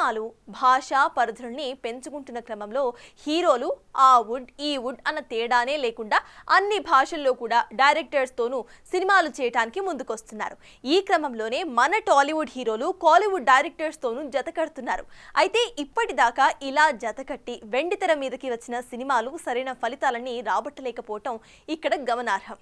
సినిమాలు భాషా పరిధుల్ని పెంచుకుంటున్న క్రమంలో హీరోలు ఆ వుడ్ ఈ వుడ్ అన్న తేడానే లేకుండా అన్ని భాషల్లో కూడా డైరెక్టర్స్ తోనూ సినిమాలు చేయడానికి ముందుకొస్తున్నారు. ఈ క్రమంలోనే మన టాలీవుడ్ హీరోలు కాలీవుడ్ డైరెక్టర్స్ తోనూ జతకడుతున్నారు. అయితే ఇప్పటిదాకా ఇలా జతకట్టి వెండితెర మీదకి వచ్చిన సినిమాలు సరైన ఫలితాలని రాబట్టలేకపోవటం ఇక్కడ గమనార్హం.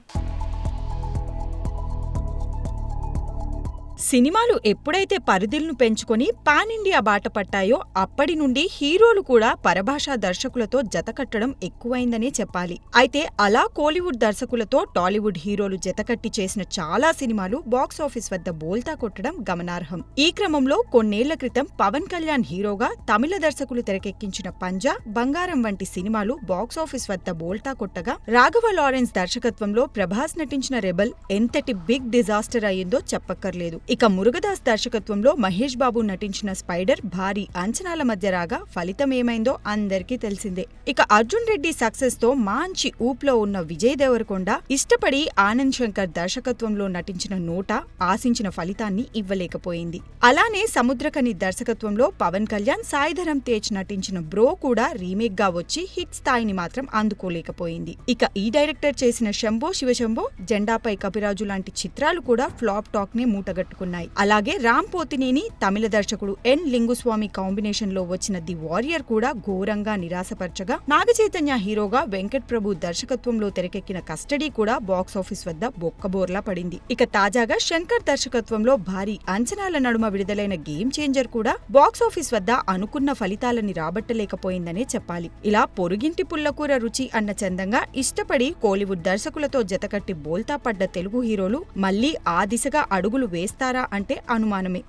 సినిమాలు ఎప్పుడైతే పరిధులను పెంచుకొని పాన్ ఇండియా బాట పట్టాయో అప్పటి నుండి హీరోలు కూడా పరభాషా దర్శకులతో జతకట్టడం ఎక్కువైందనే చెప్పాలి. అయితే అలా కోలీవుడ్ దర్శకులతో టాలీవుడ్ హీరోలు జతకట్టి చేసిన చాలా సినిమాలు బాక్సాఫీస్ వద్ద బోల్తా కొట్టడం గమనార్హం. ఈ క్రమంలో కొన్నేళ్ల క్రితం పవన్ కళ్యాణ్ హీరోగా తమిళ దర్శకులు తెరకెక్కించిన పంజా, బంగారం వంటి సినిమాలు బాక్సాఫీస్ వద్ద బోల్తా కొట్టగా, రాఘవ లారెన్స్ దర్శకత్వంలో ప్రభాస్ నటించిన రెబల్ ఎంతటి బిగ్ డిజాస్టర్ అయ్యిందో చెప్పక్కర్లేదు. ఇక మురుగదాస్ దర్శకత్వంలో మహేష్ బాబు నటించిన స్పైడర్ భారీ అంచనాల మధ్య రాగా ఫలితమేమైందో అందరికీ తెలిసిందే. ఇక అర్జున్ రెడ్డి సక్సెస్ తో మంచి ఊపులో ఉన్న విజయ్ దేవరకొండ ఇష్టపడి ఆనంద్ శంకర్ దర్శకత్వంలో నటించిన నోట ఆశించిన ఫలితాన్ని ఇవ్వలేకపోయింది. అలానే సముద్రకని దర్శకత్వంలో పవన్ కళ్యాణ్, సాయిధరం తేజ్ నటించిన బ్రో కూడా రీమేక్ గా వచ్చి హిట్ స్థాయిని మాత్రం అందుకోలేకపోయింది. ఇక ఈ డైరెక్టర్ చేసిన శంభో శివశంభో, జెండాపై కపిరాజు లాంటి చిత్రాలు కూడా ఫ్లాప్ టాక్ నే మూటగట్టుకున్నాయి. అలాగే రామ్ పోతినేని, తమిళ దర్శకుడు ఎన్ లింగుస్వామి కాంబినేషన్ లో వచ్చిన ది వారియర్ కూడా ఘోరంగా నిరాశపరచగా, నాగచైతన్య హీరోగా వెంకట్ ప్రభు దర్శకత్వంలో తెరకెక్కిన కస్టడీ కూడా బాక్సాఫీస్ వద్ద బొక్కబోర్లా పడింది. ఇక తాజాగా శంకర్ దర్శకత్వంలో భారీ అంచనాల నడుమ విడుదలైన గేమ్ చేంజర్ కూడా బాక్సాఫీస్ వద్ద అనుకున్న ఫలితాలని రాబట్టలేకపోయిందనే చెప్పాలి. ఇలా పొరుగింటి పుల్లకూర రుచి అన్న చందంగా ఇష్టపడి కోలీవుడ్ దర్శకులతో జతకట్టి బోల్తా పడ్డ తెలుగు హీరోలు మళ్లీ ఆ దిశగా అడుగులు వేస్తారా అంటే అనుమానమే.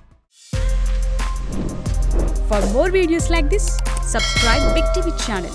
For more videos like this, subscribe Big TV channel.